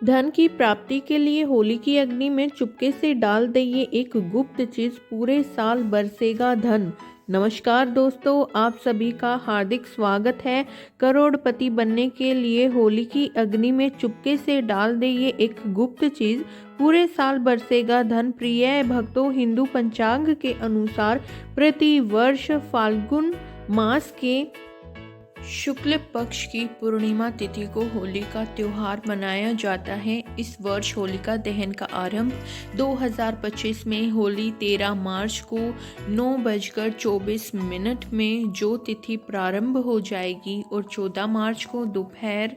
धन की प्राप्ति के लिए होली की अग्नि में चुपके से डाल दे ये एक गुप्त चीज, पूरे साल बरसेगा धन। नमस्कार दोस्तों, आप सभी का हार्दिक स्वागत है। करोड़पति बनने के लिए होली की अग्नि में चुपके से डाल दे ये एक गुप्त चीज, पूरे साल बरसेगा धन। प्रिय भक्तों, हिंदू पंचांग के अनुसार प्रति वर्ष फाल्गुन मास के शुक्ल पक्ष की पूर्णिमा तिथि को होली का त्योहार मनाया जाता है। इस वर्ष होलिका दहन का आरंभ 2025 में होली 13 मार्च को 9:24 में जो तिथि प्रारंभ हो जाएगी और 14 मार्च को दोपहर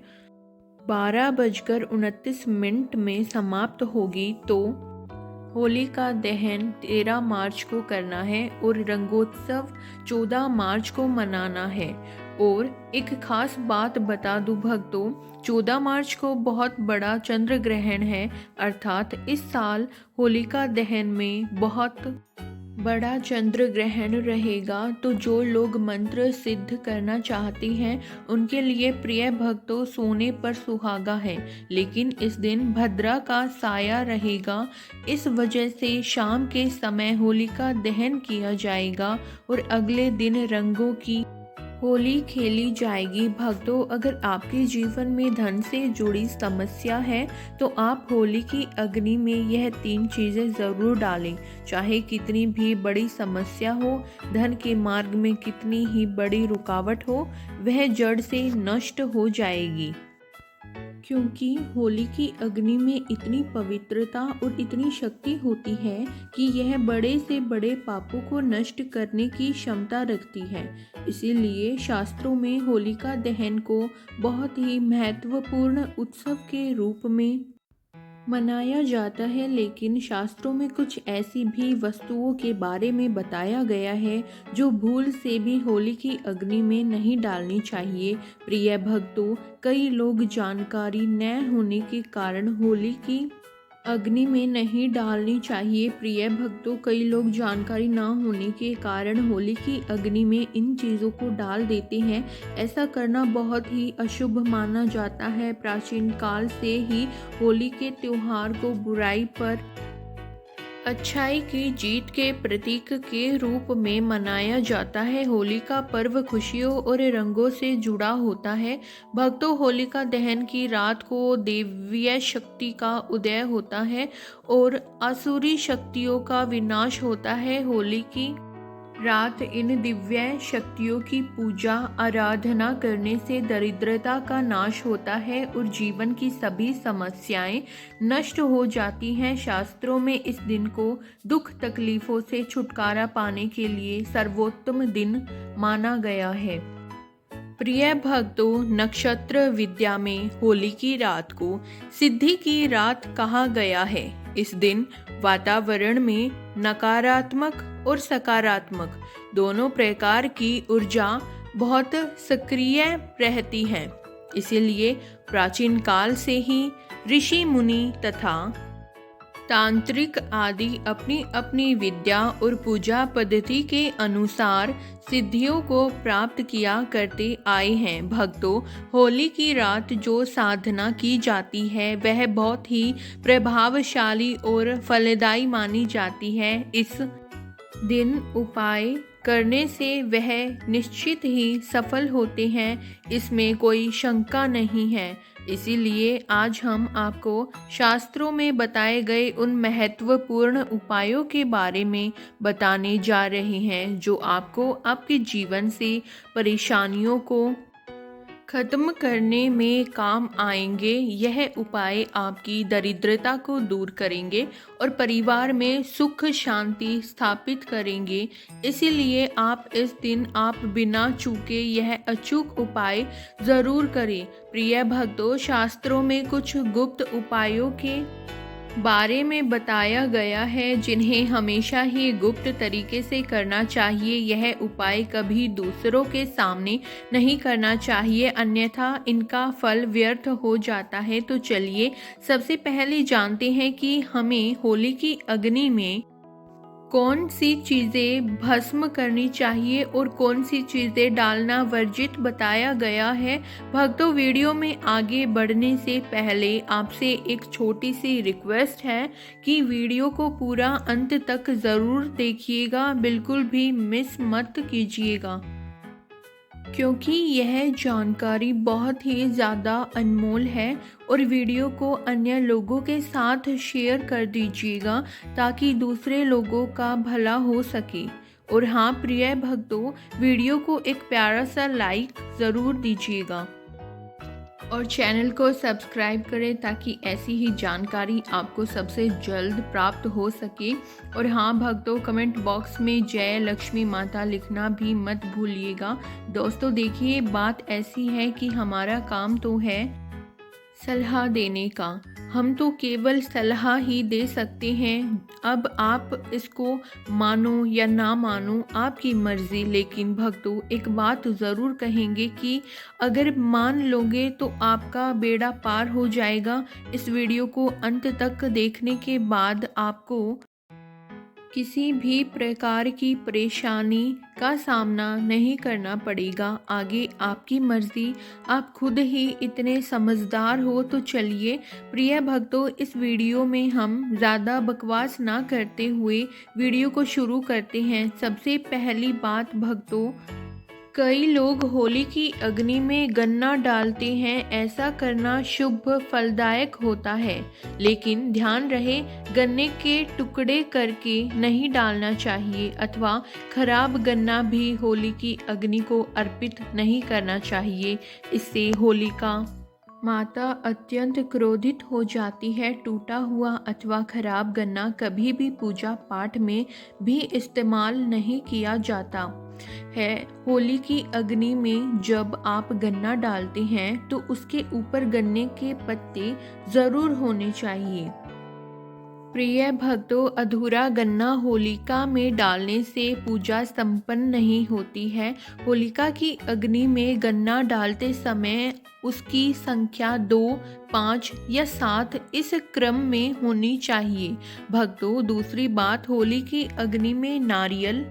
12:29 में समाप्त होगी। तो होली का दहन 13 मार्च को करना है और रंगोत्सव 14 मार्च को मनाना है। और एक खास बात बता दूं भक्तों, 14 मार्च को बहुत बड़ा चंद्र ग्रहण है, अर्थात इस साल होलिका दहन में बहुत बड़ा चंद्र ग्रहण रहेगा। तो जो लोग मंत्र सिद्ध करना चाहते हैं उनके लिए प्रिय भक्तों सोने पर सुहागा है, लेकिन इस दिन भद्रा का साया रहेगा। इस वजह से शाम के समय होलिका दहन किया जाएगा और अगले दिन रंगों की होली खेली जाएगी। भक्तों, अगर आपके जीवन में धन से जुड़ी समस्या है तो आप होली की अग्नि में यह 3 चीज़ें ज़रूर डालें। चाहे कितनी भी बड़ी समस्या हो, धन के मार्ग में कितनी ही बड़ी रुकावट हो, वह जड़ से नष्ट हो जाएगी। क्योंकि होली की अग्नि में इतनी पवित्रता और इतनी शक्ति होती है कि यह बड़े से बड़े पापों को नष्ट करने की क्षमता रखती है। इसीलिए शास्त्रों में होलिका दहन को बहुत ही महत्वपूर्ण उत्सव के रूप में मनाया जाता है। लेकिन शास्त्रों में कुछ ऐसी भी वस्तुओं के बारे में बताया गया है जो भूल से भी होली की अग्नि में नहीं डालनी चाहिए। प्रिय भक्तों, कई लोग जानकारी न होने के कारण होली की अग्नि में नहीं डालनी चाहिए। प्रिय भक्तों, कई लोग जानकारी ना होने के कारण होली की अग्नि में इन चीज़ों को डाल देते हैं। ऐसा करना बहुत ही अशुभ माना जाता है। प्राचीन काल से ही होली के त्योहार को बुराई पर अच्छाई की जीत के प्रतीक के रूप में मनाया जाता है। होली का पर्व खुशियों और रंगों से जुड़ा होता है। भक्तों, होलिका दहन की रात को दैवीय शक्ति का उदय होता है और आसुरी शक्तियों का विनाश होता है। होली की रात इन दिव्य शक्तियों की पूजा आराधना करने से दरिद्रता का नाश होता है और जीवन की सभी समस्याएं नष्ट हो जाती हैं। शास्त्रों में इस दिन को दुख तकलीफों से छुटकारा पाने के लिए सर्वोत्तम दिन माना गया है। प्रिय भक्तों, नक्षत्र विद्या में होली की रात को सिद्धि की रात कहा गया है। इस दिन वातावरण में नकारात्मक और सकारात्मक दोनों प्रकार की ऊर्जा बहुत सक्रिय रहती है। इसीलिए प्राचीन काल से ही ऋषि मुनि तथा तांत्रिक आदि अपनी अपनी विद्या और पूजा पद्धति के अनुसार सिद्धियों को प्राप्त किया करते आए हैं। भक्तों, होली की रात जो साधना की जाती है वह बहुत ही प्रभावशाली और फलदायी मानी जाती है। इस दिन उपाय करने से वह निश्चित ही सफल होते हैं, इसमें कोई शंका नहीं है। इसीलिए आज हम आपको शास्त्रों में बताए गए उन महत्वपूर्ण उपायों के बारे में बताने जा रहे हैं जो आपको आपके जीवन से परेशानियों को खत्म करने में काम आएंगे। यह उपाय आपकी दरिद्रता को दूर करेंगे और परिवार में सुख शांति स्थापित करेंगे। इसीलिए आप इस दिन आप बिना चूके यह अचूक उपाय ज़रूर करें। प्रिय भक्तों, शास्त्रों में कुछ गुप्त उपायों के बारे में बताया गया है जिन्हें हमेशा ही गुप्त तरीके से करना चाहिए। यह उपाय कभी दूसरों के सामने नहीं करना चाहिए, अन्यथा इनका फल व्यर्थ हो जाता है। तो चलिए सबसे पहले जानते हैं कि हमें होली की अग्नि में कौन सी चीज़ें भस्म करनी चाहिए और कौन सी चीज़ें डालना वर्जित बताया गया है। भक्तों, वीडियो में आगे बढ़ने से पहले आपसे एक छोटी सी रिक्वेस्ट है कि वीडियो को पूरा अंत तक ज़रूर देखिएगा, बिल्कुल भी मिस मत कीजिएगा, क्योंकि यह जानकारी बहुत ही ज़्यादा अनमोल है। और वीडियो को अन्य लोगों के साथ शेयर कर दीजिएगा ताकि दूसरे लोगों का भला हो सके। और हाँ प्रिय भक्तों, वीडियो को एक प्यारा सा लाइक ज़रूर दीजिएगा और चैनल को सब्सक्राइब करें ताकि ऐसी ही जानकारी आपको सबसे जल्द प्राप्त हो सके। और हाँ भक्तों, कमेंट बॉक्स में जय लक्ष्मी माता लिखना भी मत भूलिएगा। दोस्तों देखिए, बात ऐसी है कि हमारा काम तो है सलाह देने का, हम तो केवल सलाह ही दे सकते हैं। अब आप इसको मानो या ना मानो, आपकी मर्ज़ी। लेकिन भक्तों, एक बात ज़रूर कहेंगे कि अगर मान लोगे तो आपका बेड़ा पार हो जाएगा। इस वीडियो को अंत तक देखने के बाद आपको किसी भी प्रकार की परेशानी का सामना नहीं करना पड़ेगा। आगे आपकी मर्ज़ी, आप खुद ही इतने समझदार हो। तो चलिए प्रिय भक्तों, इस वीडियो में हम ज़्यादा बकवास ना करते हुए वीडियो को शुरू करते हैं। सबसे पहली बात भक्तों, कई लोग होली की अग्नि में गन्ना डालते हैं। ऐसा करना शुभ फलदायक होता है, लेकिन ध्यान रहे गन्ने के टुकड़े करके नहीं डालना चाहिए अथवा खराब गन्ना भी होली की अग्नि को अर्पित नहीं करना चाहिए। इससे होलिका माता अत्यंत क्रोधित हो जाती है। टूटा हुआ अथवा खराब गन्ना कभी भी पूजा पाठ में भी इस्तेमाल नहीं किया जाता है। होली की अग्नि में जब आप गन्ना डालते हैं तो उसके ऊपर गन्ने के पत्ते ज़रूर होने चाहिए। प्रिय भक्तों, अधूरा गन्ना होलिका में डालने से पूजा संपन्न नहीं होती है। होलिका की अग्नि में गन्ना डालते समय उसकी संख्या 2, 5 या 7 इस क्रम में होनी चाहिए। भक्तों, दूसरी बात, होली की अग्नि में नारियल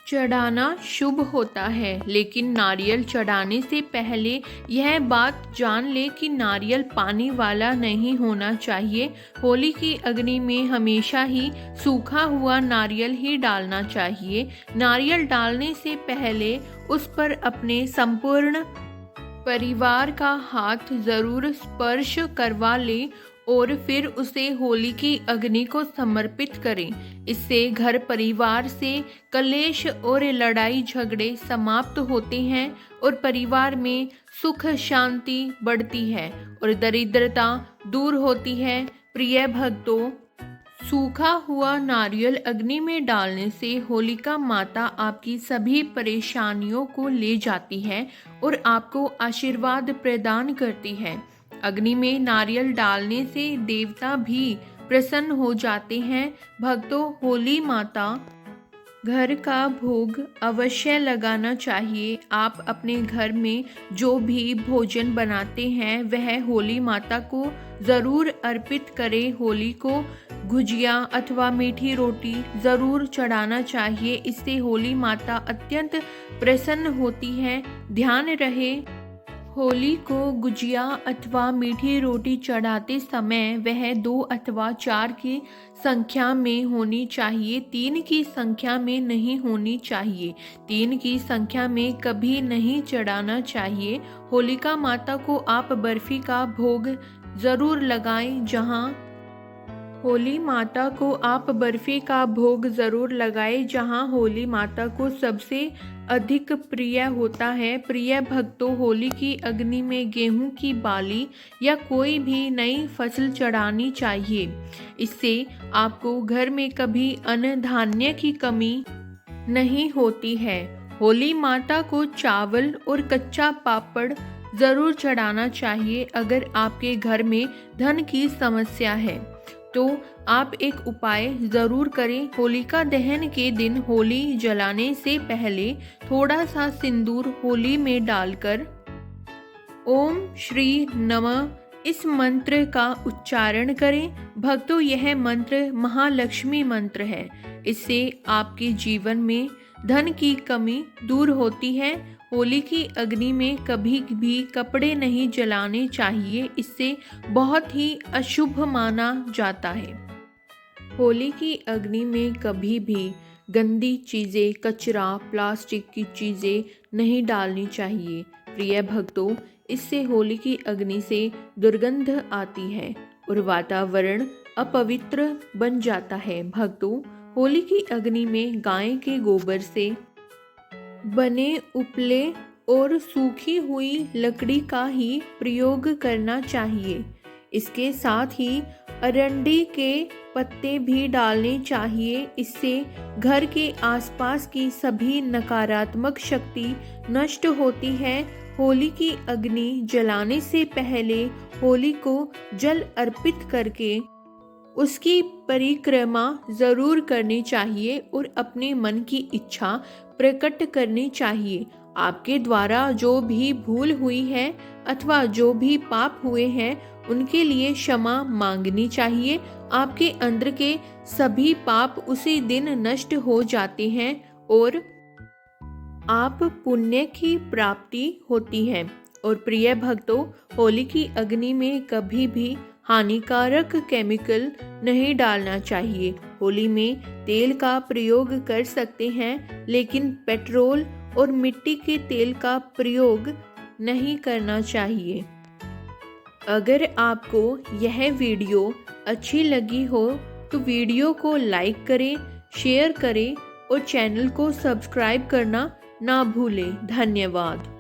चढ़ाना शुभ होता है, लेकिन नारियल चढ़ाने से पहले यह बात जान ले कि नारियल पानी वाला नहीं होना चाहिए। होली की अग्नि में हमेशा ही सूखा हुआ नारियल ही डालना चाहिए। नारियल डालने से पहले उस पर अपने संपूर्ण परिवार का हाथ ज़रूर स्पर्श करवा ले और फिर उसे होली की अग्नि को समर्पित करें। इससे घर परिवार से कलेश और लड़ाई झगड़े समाप्त होते हैं और परिवार में सुख शांति बढ़ती है और दरिद्रता दूर होती है। प्रिय भक्तों, सूखा हुआ नारियल अग्नि में डालने से होलिका माता आपकी सभी परेशानियों को ले जाती है और आपको आशीर्वाद प्रदान करती है। अग्नि में नारियल डालने से देवता भी प्रसन्न हो जाते हैं। भक्तों, होली माता घर का भोग अवश्य लगाना चाहिए। आप अपने घर में जो भी भोजन बनाते हैं वह होली माता को ज़रूर अर्पित करें। होली को गुजिया अथवा मीठी रोटी ज़रूर चढ़ाना चाहिए। इससे होली माता अत्यंत प्रसन्न होती है। ध्यान रहे, होली को गुजिया अथवा मीठी रोटी चढ़ाते समय वह 2 अथवा 4 की संख्या में होनी चाहिए, 3 की संख्या में नहीं होनी चाहिए। 3 की संख्या में कभी नहीं चढ़ाना चाहिए। होलिका माता को आप बर्फी का भोग ज़रूर लगाएं। होली माता को आप बर्फी का भोग ज़रूर लगाएं जहां होली माता को सबसे अधिक प्रिय होता है। प्रिय भक्तों, होली की अग्नि में गेहूं की बाली या कोई भी नई फसल चढ़ानी चाहिए। इससे आपको घर में कभी अन्न धान्य की कमी नहीं होती है। होली माता को चावल और कच्चा पापड़ ज़रूर चढ़ाना चाहिए। अगर आपके घर में धन की समस्या है तो आप एक उपाय ज़रूर करें। होलिका दहन के दिन होली जलाने से पहले थोड़ा सा सिंदूर होली में डालकर ओम श्री नमः इस मंत्र का उच्चारण करें। भक्तों, यह मंत्र महालक्ष्मी मंत्र है। इससे आपके जीवन में धन की कमी दूर होती है। होली की अग्नि में कभी भी कपड़े नहीं जलाने चाहिए, इससे बहुत ही अशुभ माना जाता है। होली की अग्नि में कभी भी गंदी चीज़ें, कचरा, प्लास्टिक की चीज़ें नहीं डालनी चाहिए। प्रिय भक्तों, इससे होली की अग्नि से दुर्गंध आती है और वातावरण अपवित्र बन जाता है। भक्तों, होली की अग्नि में गाय के गोबर से बने उपले और सूखी हुई लकड़ी का ही प्रयोग करना चाहिए। इसके साथ ही अरंडी के पत्ते भी डालने चाहिए। इससे घर के आसपास की सभी नकारात्मक शक्ति नष्ट होती है। होली की अग्नि जलाने से पहले होली को जल अर्पित करके उसकी परिक्रमा जरूर करनी चाहिए और अपने मन की इच्छा प्रकट करनी चाहिए। आपके द्वारा जो भी भूल हुई है अथवा जो भी पाप हुए हैं उनके लिए क्षमा मांगनी चाहिए। आपके अंदर के सभी पाप उसी दिन नष्ट हो जाते हैं और आप पुण्य की प्राप्ति होती है। और प्रिय भक्तों, होली की अग्नि में कभी भी हानिकारक केमिकल नहीं डालना चाहिए। होली में तेल का प्रयोग कर सकते हैं, लेकिन पेट्रोल और मिट्टी के तेल का प्रयोग नहीं करना चाहिए। अगर आपको यह वीडियो अच्छी लगी हो तो वीडियो को लाइक करें, शेयर करें और चैनल को सब्सक्राइब करना ना भूलें। धन्यवाद।